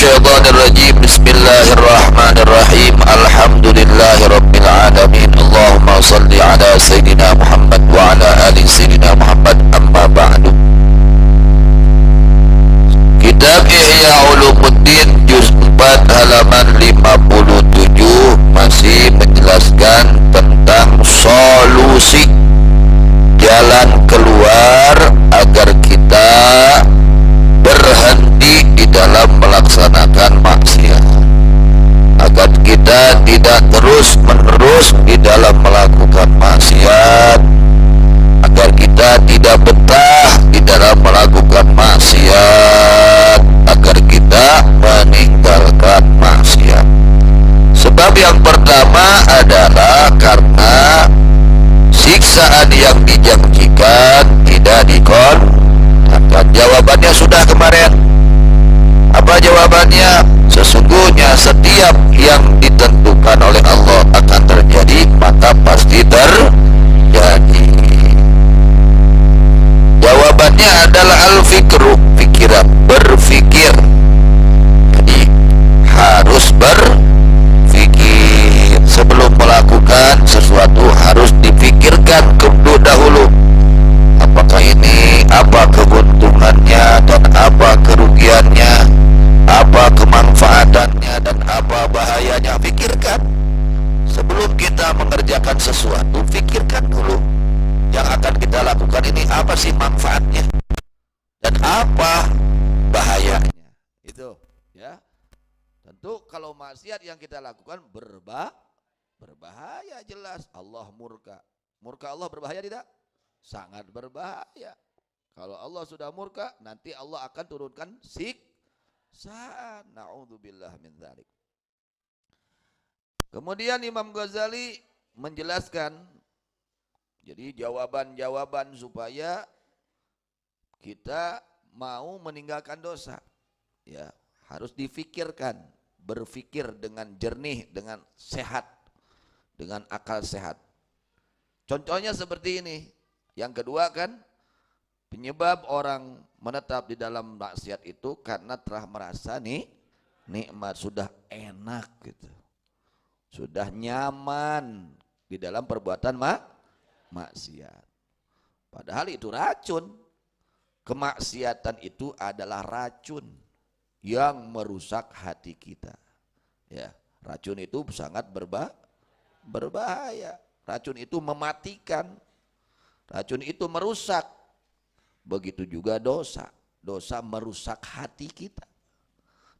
minasyaitonirrajim. Bismillahirrahmanirrahim. Alhamdulillahirabbil alamin. Allahumma shalli ala sayidina Muhammad wa ala ali sayidina Muhammad. Amma ba'du. Kitab Ihya Ulumuddin juz 4 halaman 57 masih menjelaskan tentang solusi jalan keluar agar kita berhenti di dalam melaksanakan maksiat, agar kita tidak terus menerus di dalam melakukan maksiat, agar kita tidak betah di dalam melakukan maksiat, agar kita meninggalkan maksiat. Sebab yang pertama adalah karena siksaan yang dijanjikan tidak dikontrol. Jawabannya sudah kemarin. Apa jawabannya? Sesungguhnya setiap yang ditentukan oleh Allah akan terjadi, maka pasti terjadi. Jawabannya adalah al-fikru, pikiran, berpikir. Jadi harus berpikir sebelum melakukan sesuatu, harus dipikirkan dahulu. Apakah ini, apa keuntungannya dan apa kerugiannya, apa kemanfaatannya dan apa bahayanya. Pikirkan sebelum kita mengerjakan sesuatu. Pikirkan dulu yang akan kita lakukan ini apa sih manfaatnya dan apa bahayanya. Itu ya. Tentu kalau maksiat yang kita lakukan berbahaya, jelas. Allah murka. Murka Allah berbahaya tidak? Sangat berbahaya. Kalau Allah sudah murka, nanti Allah akan turunkan siksaan. Na'udzubillah min dzalik. Kemudian Imam Ghazali menjelaskan, jadi jawaban-jawaban supaya kita mau meninggalkan dosa, ya harus difikirkan, berpikir dengan jernih, dengan sehat, dengan akal sehat. Contohnya seperti ini. Yang kedua kan, penyebab orang menetap di dalam maksiat itu karena telah merasa nikmat, sudah enak gitu, sudah nyaman di dalam perbuatan maksiat. Padahal itu racun. Kemaksiatan itu adalah racun yang merusak hati kita. Ya, racun itu sangat berbahaya. Racun itu mematikan. Racun itu merusak. Begitu juga dosa. Dosa merusak hati kita.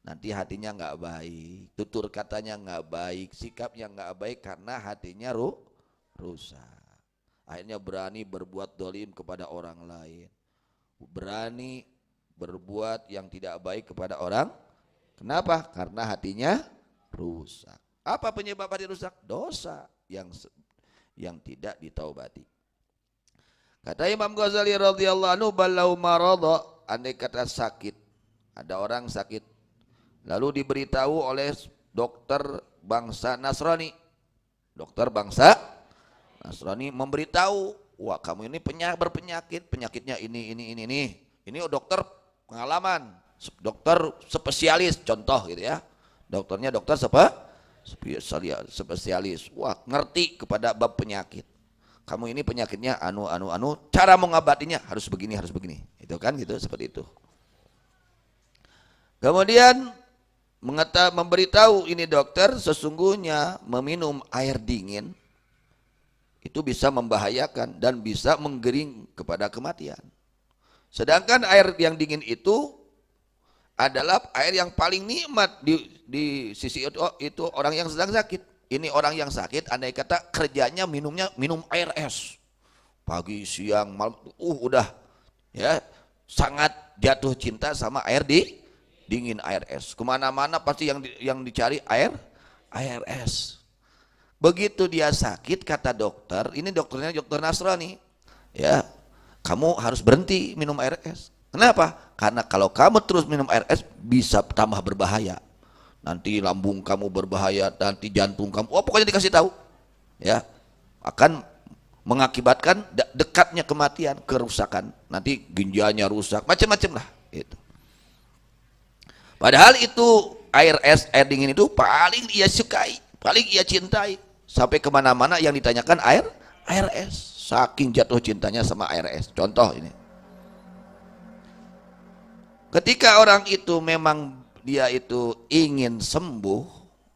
Nanti hatinya nggak baik, tutur katanya nggak baik, sikapnya nggak baik karena hatinya rusak. Akhirnya berani berbuat dolim kepada orang lain, berani berbuat yang tidak baik kepada orang. Kenapa? Karena hatinya rusak. Apa penyebab hati rusak? Dosa yang tidak ditaubati. Kata Imam Ghazali radhiyallahu anhu, balau maradha, andai kata sakit, ada orang sakit, lalu diberitahu oleh dokter bangsa Nasrani. Dokter bangsa Nasrani memberitahu, wah kamu ini berpenyakit, penyakitnya ini. Ini dokter pengalaman, dokter spesialis, contoh gitu ya. Dokternya dokter spesialis, wah ngerti kepada bab penyakit. Kamu ini penyakitnya anu, cara mengobatinya harus begini. Itu kan gitu, seperti itu. Kemudian memberitahu ini dokter, sesungguhnya meminum air dingin itu bisa membahayakan dan bisa menggering kepada kematian. Sedangkan air yang dingin itu adalah air yang paling nikmat di sisi itu orang yang sedang sakit. Ini orang yang sakit, andai kata kerjanya minum air es pagi, siang, malam, udah ya sangat jatuh cinta sama air dingin, air es. Kemana-mana pasti yang dicari air es. Begitu dia sakit, kata dokter, ini dokternya dokter Nasrani, ya kamu harus berhenti minum air es. Kenapa? Karena kalau kamu terus minum air es bisa tambah berbahaya. Nanti lambung kamu berbahaya, nanti jantung kamu, pokoknya dikasih tahu, ya akan mengakibatkan dekatnya kematian, kerusakan. Nanti ginjalnya rusak, macam-macam lah. Itu. Padahal itu air es, air dingin itu paling ia sukai, paling ia cintai. Sampai kemana-mana yang ditanyakan air es. Saking jatuh cintanya sama air es. Contoh ini. Ketika orang itu memang dia itu ingin sembuh,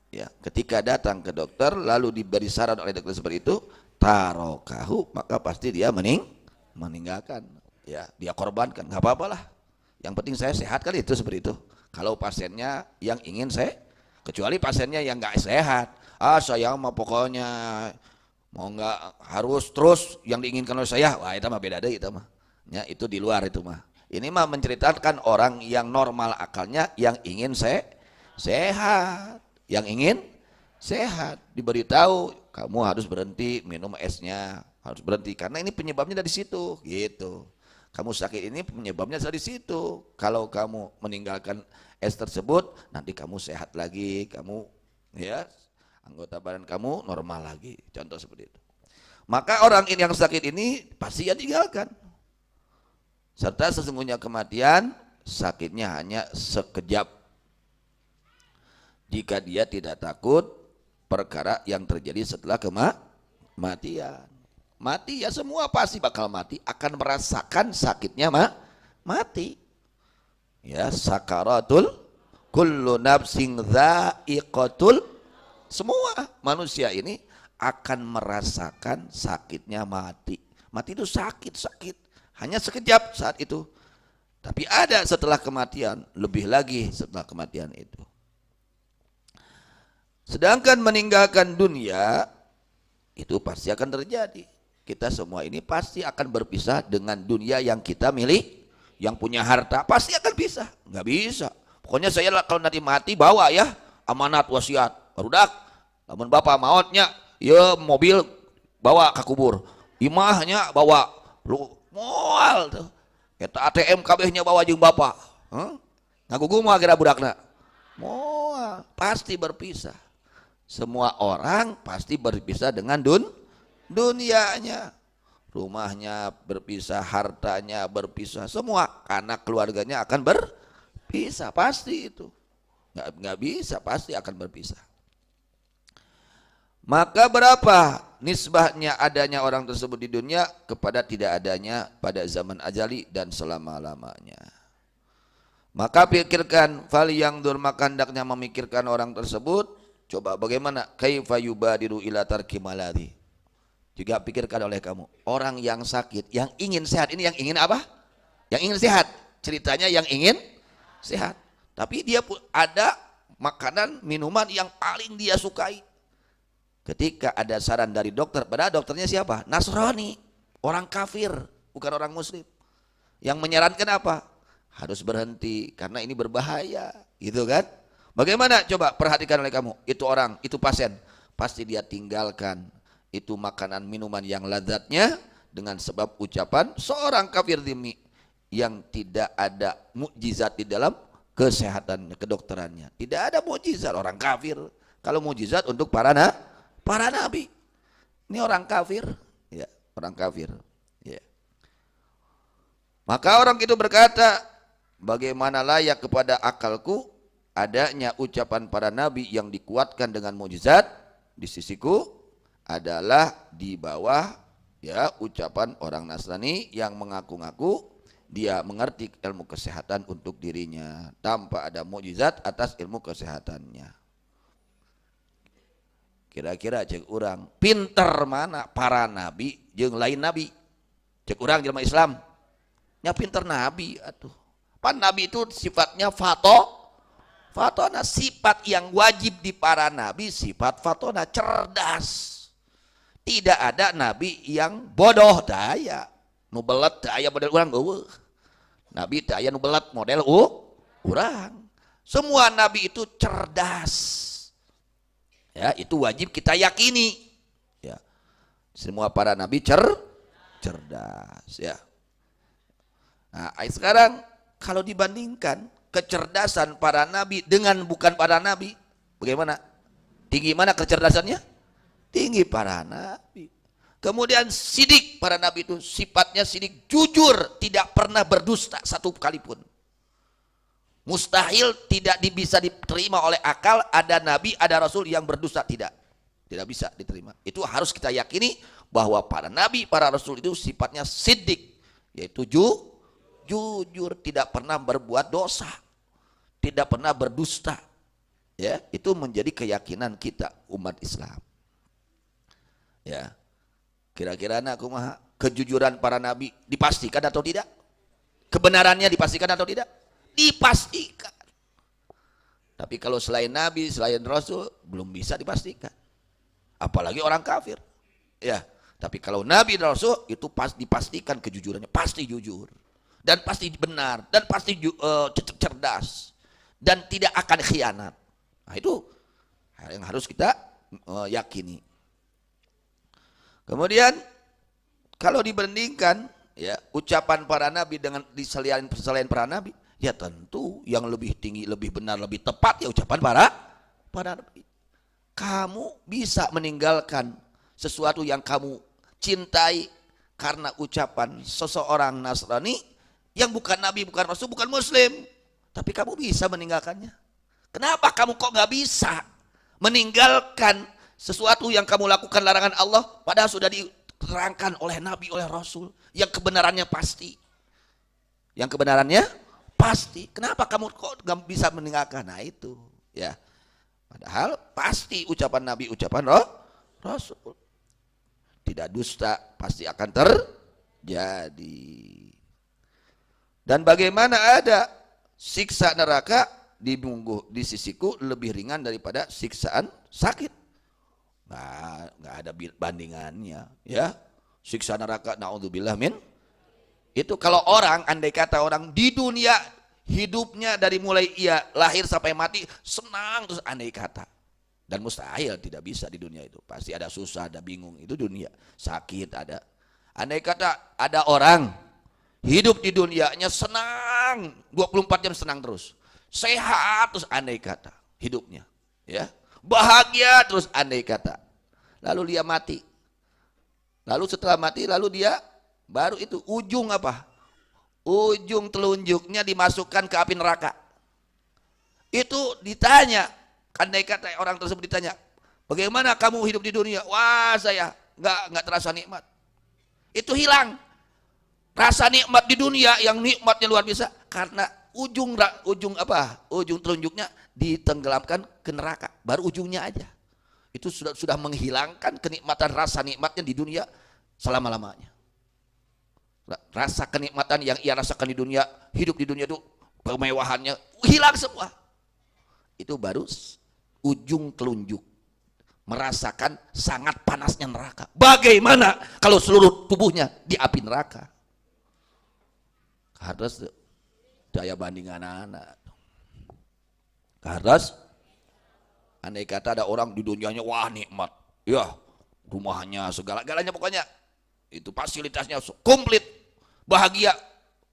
ya, ketika datang ke dokter lalu diberi saran oleh dokter seperti itu, tarokahu, maka pasti dia meninggalkan, ya, dia korbankan. Nggak apa-apalah, yang penting saya sehat, kali itu seperti itu. Kalau pasiennya yang ingin kecuali pasiennya yang nggak sehat, saya mah pokoknya mau nggak harus terus yang diinginkan oleh saya, wah itu mah beda deh, itu mah, ya, itu di luar itu mah. Ini mah menceritakan orang yang normal akalnya, yang ingin sehat, yang ingin sehat, diberitahu kamu harus berhenti minum esnya, harus berhenti karena ini penyebabnya dari situ, gitu. Kamu sakit ini penyebabnya dari situ. Kalau kamu meninggalkan es tersebut, nanti kamu sehat lagi, kamu, ya, anggota badan kamu normal lagi. Contoh seperti itu. Maka orang ini yang sakit ini pasti ya tinggalkan. Serta sesungguhnya kematian sakitnya hanya sekejap. Jika dia tidak takut perkara yang terjadi setelah kematian. Mati ya semua pasti bakal mati, akan merasakan sakitnya mati. Ya, sakaratul kullu nafsin dha'iqatul, semua manusia ini akan merasakan sakitnya mati. Mati itu sakit. Hanya sekejap saat itu. Tapi ada setelah kematian, lebih lagi setelah kematian itu. Sedangkan meninggalkan dunia, itu pasti akan terjadi. Kita semua ini pasti akan berpisah dengan dunia yang kita milik, yang punya harta, pasti akan pisah. Nggak bisa. Pokoknya saya kalau nanti mati bawa ya, amanat wasiat. Barudak, namun bapak mautnya, ya mobil bawa ke kubur. Imahnya bawa, lu moal tuh. Eta ATM kabehnya bawa jeung bapak. Ngagugu mah kira budakna. Moal, pasti berpisah. Semua orang pasti berpisah dengan dunianya. Rumahnya berpisah, hartanya berpisah, semua anak keluarganya akan berpisah, pasti itu. Nggak bisa, pasti akan berpisah. Maka berapa nisbahnya adanya orang tersebut di dunia kepada tidak adanya pada zaman ajali dan selama-lamanya. Maka pikirkan, fal yang dur, maka hendaknya memikirkan orang tersebut. Coba bagaimana kaifa yubadiru ila tarki maladi. Juga pikirkan oleh kamu, orang yang sakit, yang ingin sehat, ini yang ingin apa? Yang ingin sehat. Ceritanya yang ingin sehat. Tapi dia ada makanan, minuman yang paling dia sukai. Ketika ada saran dari dokter, padahal dokternya siapa? Nasrani, orang kafir, bukan orang muslim. Yang menyarankan apa? Harus berhenti karena ini berbahaya, gitu kan? Bagaimana? Coba perhatikan oleh kamu. Itu orang, itu pasien, pasti dia tinggalkan itu makanan minuman yang lazatnya dengan sebab ucapan seorang kafir dhimmi yang tidak ada mukjizat di dalam kesehatan kedokterannya. Tidak ada mukjizat orang kafir. Kalau mukjizat untuk para nabi. Ini orang kafir, ya, orang kafir, ya. Maka orang itu berkata, bagaimana layak kepada akalku adanya ucapan para nabi yang dikuatkan dengan mukjizat di sisiku adalah di bawah, ya, ucapan orang Nasrani yang mengaku-ngaku dia mengerti ilmu kesehatan untuk dirinya tanpa ada mukjizat atas ilmu kesehatannya. Kira-kira cek orang pinter mana para nabi jeung lain nabi? Cek orang jelema Islam nya pinter nabi atuh. Pan nabi itu sifatnya fatona, sifat yang wajib di para nabi, sifat fatona, cerdas. Tidak ada nabi yang bodoh daya, nu belet daya model urang eueuh. Nabi daya nu belet model urang. Semua nabi itu cerdas. Ya, itu wajib kita yakini. Ya. Semua para nabi cerdas, ya. Nah, sekarang kalau dibandingkan kecerdasan para nabi dengan bukan para nabi, bagaimana? Tinggi mana kecerdasannya? Tinggi para nabi. Kemudian sidik, para nabi itu sifatnya sidik, jujur, tidak pernah berdusta satu kali pun. Mustahil, tidak bisa diterima oleh akal ada nabi, ada rasul yang berdusta, tidak bisa diterima. Itu harus kita yakini bahwa para nabi, para rasul itu sifatnya siddiq, yaitu jujur, tidak pernah berbuat dosa, tidak pernah berdusta. Ya, itu menjadi keyakinan kita umat Islam. Ya, kira-kira nak kumaha kejujuran para nabi dipastikan atau tidak? Kebenarannya dipastikan atau tidak? Dipastikan. Tapi kalau selain nabi, selain rasul, belum bisa dipastikan. Apalagi orang kafir. Ya, tapi kalau nabi dan rasul itu dipastikan kejujurannya, pasti jujur dan pasti benar dan pasti cerdas dan tidak akan khianat. Nah, itu yang harus kita yakini. Kemudian kalau dibandingkan ya ucapan para nabi dengan selain para nabi, ya tentu yang lebih tinggi, lebih benar, lebih tepat ya ucapan para nabi. Kamu bisa meninggalkan sesuatu yang kamu cintai karena ucapan seseorang Nasrani yang bukan nabi, bukan rasul, bukan muslim, tapi kamu bisa meninggalkannya. Kenapa kamu kok nggak bisa meninggalkan sesuatu yang kamu lakukan larangan Allah padahal sudah diterangkan oleh nabi, oleh rasul yang kebenarannya pasti. Yang kebenarannya pasti. Kenapa kamu kok nggak bisa meninggalkan? Nah itu ya. Padahal pasti ucapan nabi, ucapan rasul. Tidak dusta, pasti akan terjadi. Dan bagaimana ada siksa neraka di sisiku lebih ringan daripada siksaan sakit. Nggak ada bandingannya ya. Siksa neraka naudzubillah min. Itu kalau orang, andai kata orang di dunia hidupnya dari mulai ia lahir sampai mati senang terus, andai kata, dan mustahil tidak bisa di dunia itu, pasti ada susah, ada bingung, itu dunia, sakit ada. Andai kata ada orang hidup di dunianya senang 24 jam, senang terus, sehat terus, andai kata hidupnya ya bahagia terus, andai kata, lalu dia mati, lalu setelah mati lalu dia baru itu ujung apa, ujung telunjuknya dimasukkan ke api neraka. Itu ditanya, andai kata orang tersebut ditanya, bagaimana kamu hidup di dunia? Wah, saya nggak terasa nikmat. Itu hilang rasa nikmat di dunia yang nikmatnya luar biasa karena ujung telunjuknya ditenggelamkan ke neraka. Baru ujungnya aja. Itu sudah menghilangkan kenikmatan, rasa nikmatnya di dunia selama-lamanya. Rasa kenikmatan yang ia rasakan di dunia, hidup di dunia itu kemewahannya hilang semua. Itu baru ujung telunjuk, merasakan sangat panasnya neraka. Bagaimana kalau seluruh tubuhnya di api neraka? Harus daya bandingan anak. Harus andai kata ada orang di dunianya wah nikmat, ya rumahnya segala-galanya pokoknya itu fasilitasnya komplit, bahagia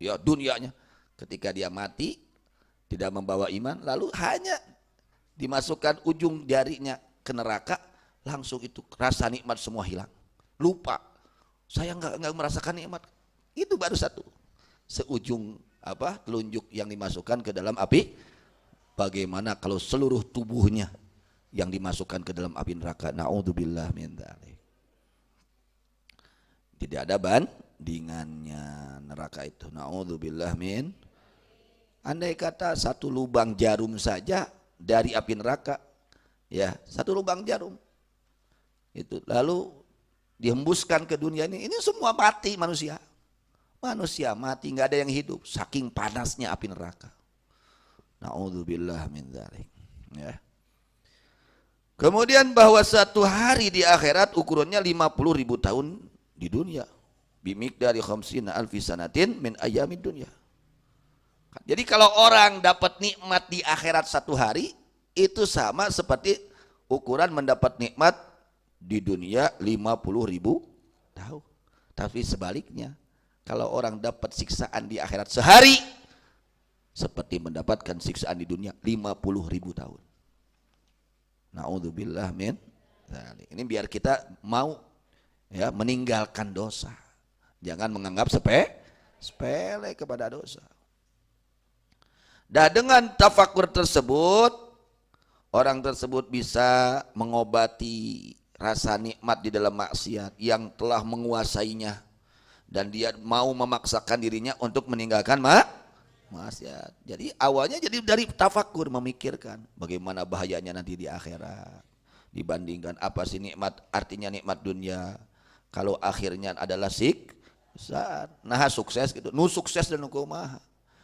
ya dunianya. Ketika dia mati tidak membawa iman, lalu hanya dimasukkan ujung jarinya ke neraka, langsung itu rasa nikmat semua hilang, lupa, saya nggak merasakan nikmat. Itu baru seujung telunjuk yang dimasukkan ke dalam api. Bagaimana kalau seluruh tubuhnya yang dimasukkan ke dalam api neraka? Naudzubillah min dzalik. Tidak ada bandingannya neraka itu. Naudzubillah min. Andai kata satu lubang jarum saja dari api neraka, ya satu lubang jarum itu lalu dihembuskan ke dunia ini semua mati manusia mati, nggak ada yang hidup saking panasnya api neraka. Naudzubillah min dzalik. Ya. Kemudian bahwa satu hari di akhirat ukurannya 50.000 tahun di dunia, bimiqdari khamsina alfi sanatin min ayyamid dunya. Jadi kalau orang dapat nikmat di akhirat satu hari itu sama seperti ukuran mendapat nikmat di dunia 50.000 tahun. Tapi sebaliknya, kalau orang dapat siksaan di akhirat sehari seperti mendapatkan siksaan di dunia 50.000 tahun. Naudzubillah min dzalik. Ini biar kita mau ya meninggalkan dosa. Jangan menganggap sepele kepada dosa. Dah dengan tafakur tersebut, orang tersebut bisa mengobati rasa nikmat di dalam maksiat yang telah menguasainya, dan dia mau memaksakan dirinya untuk meninggalkan maksiat. Jadi awalnya jadi dari tafakur, memikirkan bagaimana bahayanya nanti di akhirat, dibandingkan apa sih nikmat, artinya nikmat dunia kalau akhirnya adalah siksa. Nah sukses gitu, nu sukses dan nu kumaha.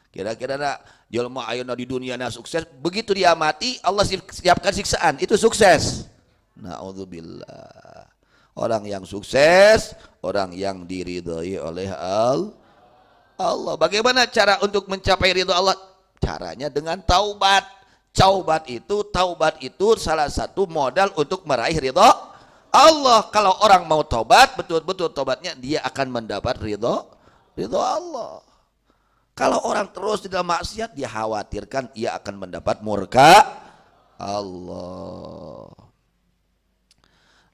Kira-kira nak jelema ayeuna di dunia na sukses, begitu dia mati Allah siapkan siksaan, itu sukses. Naudzubillah. Orang yang sukses, orang yang diridhoi oleh Allah. Bagaimana cara untuk mencapai ridho Allah? Caranya dengan taubat. Taubat itu salah satu modal untuk meraih ridho Allah. Kalau orang mau taubat, betul-betul taubatnya, dia akan mendapat ridho Allah. Kalau orang terus di dalam maksiat, dia khawatirkan ia akan mendapat murka Allah.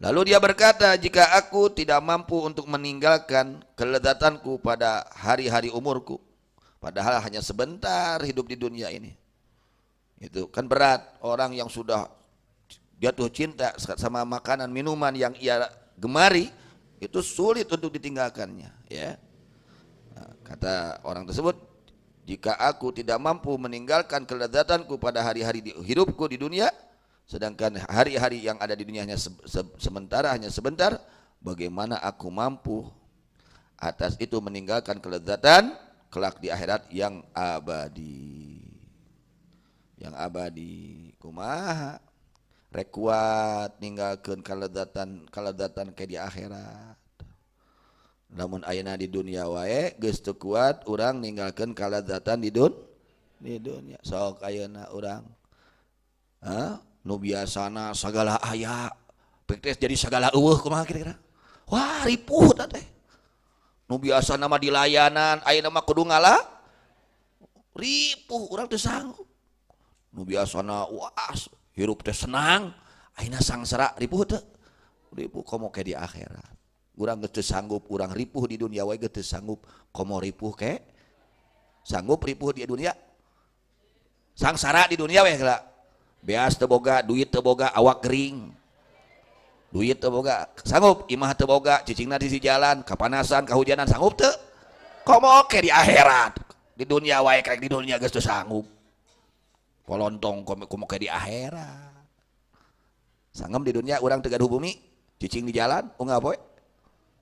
Lalu dia berkata, jika aku tidak mampu untuk meninggalkan kelezatanku pada hari-hari umurku, padahal hanya sebentar hidup di dunia ini, itu kan berat. Orang yang sudah jatuh cinta sama makanan minuman yang ia gemari, itu sulit untuk ditinggalkannya, ya. Nah, kata orang tersebut, jika aku tidak mampu meninggalkan kelezatanku pada hari-hari hidupku di dunia, sedangkan hari-hari yang ada di dunia hanya hanya sebentar, bagaimana aku mampu atas itu meninggalkan kelezatan kelak di akhirat yang abadi. Yang abadi kumaha rek kuat ninggalkeun kalezatan ke di akhirat. Namun ayeuna di dunia wae geus teu kuat urang ninggalkeun kalezatan di dunia. Sok ayeuna urang nu biasana sagala aya pek jadi sagala eueuh kumaha kira-kira. Wah ripuh teh. Nu biasana mah di layanan ayeuna mah kudu ngalah ripuh, urang teu sanggup. Nu biasana wah hirup teh senang ayeuna sangsara ripuh teu. Ripuh komo ke di akhirat. Urang geus teu sanggup, urang ripuh di dunia wae geus teu sanggup, komo ripuh ke sanggup ripuh di dunia. Sangsara di dunia we heula. Beas teu boga, duit teu boga, awak gering. Duit teu boga, sanggup imah teu boga, cicingna di jalan, kapanasan, kahujanan, sanggup teu? Komo ke di akhirat. Di dunia wae kayak di dunia geus teu sanggup. Polontong komo ke di akhirat. Sanggem di dunia urang teu gaduh bumi, cicing di jalan, unggal poe.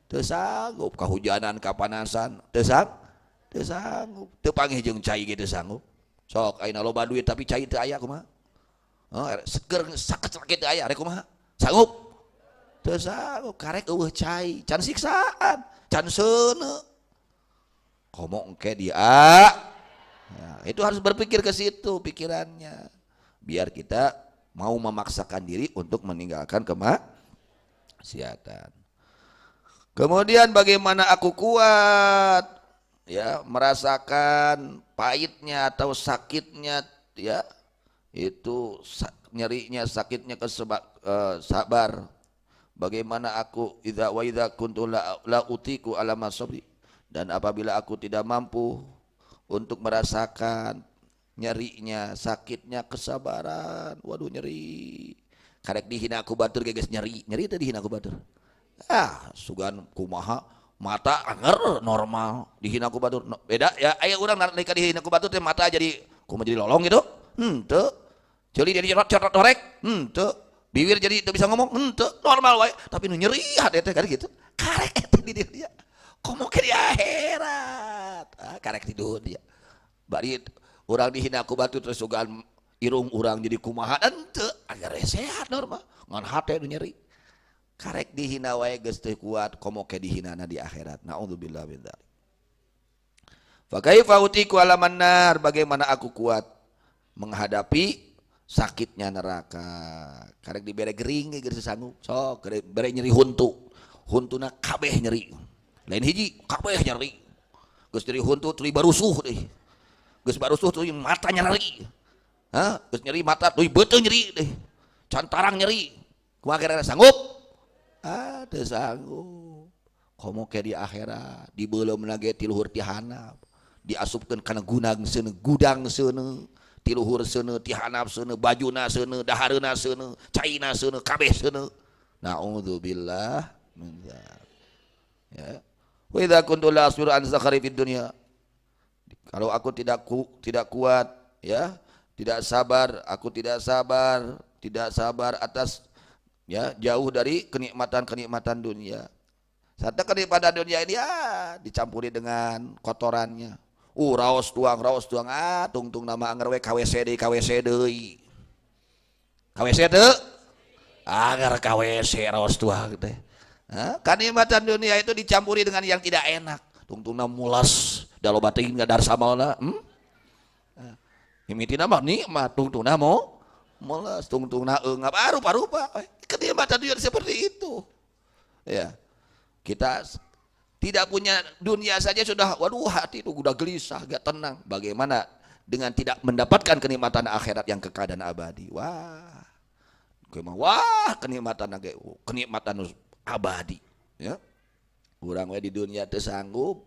Teu sanggup, kahujanan, kapanasan, teu sanggup, teu panggih jeung cai ge teu sanggup. Sok ayeuna loba duit tapi cai teu aya kumaha? Seger sakit teu aya rek kumaha? Sanggup? Teu sanggup, karek eueuh cai, can siksaan, can seuneu. Komo engke dia. Ya, itu harus berpikir ke situ pikirannya. Biar kita mau memaksakan diri untuk meninggalkan kemaksiatan. Kemudian bagaimana aku kuat ya merasakan pahitnya atau sakitnya ya itu nyerinya sakitnya sabar. Bagaimana aku idza wa idza kuntu la utiku ala masabri, dan apabila aku tidak mampu untuk merasakan nyerinya sakitnya kesabaran. Waduh nyeri karek dihina aku batur geus nyeri teh dihina aku batur. Sugan kumaha mata anger normal dihina ku batur beda ya. Aya urang nalika dihina ku batur teh mata jadi kumaha jadi lolong gitu. Henteu. Ceuli jadi corot horek. Henteu. Bibir jadi teu bisa ngomong. Henteu. Normal wae, tapi nu nyeri hade teh karek kitu. Karek eta di dia. Komo ke di akhirat. Karek di dunia. Bari urang dihina ku batur terus sugan irung urang jadi kumaha henteu. Agar sehat normal. Ngan hate nu nyeri. Karek dihina wae geus teu kuat, komo ke dihinana di akhirat. Naudzubillah min dzalik. Fa kaifa utiku alaman nar, bagaimana aku kuat menghadapi sakitnya neraka. Karek dibere gering geus sanggup. Sok bere nyeri huntu. Huntuna kabeh nyeri. Lain hiji kabeh nyeri. Geus nyeri huntu tuluy barusuh deui. Geus barusuh tuluy mata nyeri. Geus nyeri mata tuluy beuteuh nyeri deui. Cantarang nyeri. Kumaha kira sanggup? Teu sanggup. Komo ke di akhirat dibeuleumna ge ti luhur ti handap, diasupkeun kana gudang seuneu ti luhur seuneu, ti handap seuneu, bajuna seuneu, dahareuna seuneu, caina seuneu, kabeh seuneu. Naudzubillah min dzalik. Ya. Wa idza kuntu la asbiru an zakhari fid dunya. Kalau aku tidak kuat, ya, tidak sabar atas, ya, jauh dari kenikmatan dunia. Satu kenikmatan dunia ini dicampuri dengan kotorannya. Raos tuang, tungtung nama anggar we KWC deui. KWC teu? Anggar KWC raos tuang teh. Kenikmatan dunia itu dicampuri dengan yang tidak enak. Tungtungna mulas, daloba teuing ngadar samalna. Mimitina mah nikmat, tungtungna mulas, tungtungna eungap rupa-rupa. Kenikmatan dunia seperti itu. Ya. Kita tidak punya dunia saja sudah, waduh, hati itu udah gelisah, gak tenang. Bagaimana dengan tidak mendapatkan kenikmatan akhirat yang kekal dan abadi? Wah, kenikmatan abadi. Ya, kurang di dunia tersanggup,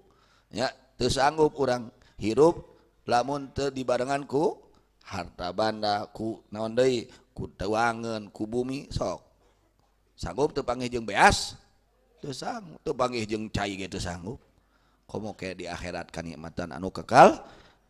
ya, tersanggup kurang hirup, lamun teu dibarenganku harta banda, ku naon deui, ku teuangeun, ku bumi sok. Sanggup teu panggih jeung beas? Teu sanggup, teu panggih jeung cai ge teu sanggup. Komo kayak di akhirat kenikmatan anu kekal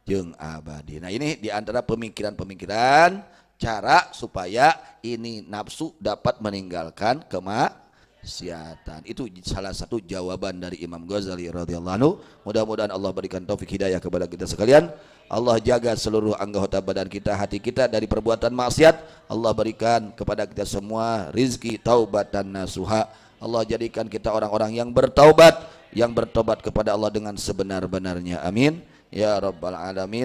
jeung abadi. Nah, ini diantara pemikiran-pemikiran cara supaya ini nafsu dapat meninggalkan kemaksiatan. Itu salah satu jawaban dari Imam Ghazali radhiyallahu anhu. Mudah-mudahan Allah berikan taufik hidayah kepada kita sekalian. Allah jaga seluruh anggota badan kita, hati kita dari perbuatan maksiat. Allah berikan kepada kita semua rizki taubatan nasuha. Allah jadikan kita orang-orang yang bertaubat kepada Allah dengan sebenar-benarnya. Amin ya rabbal alamin.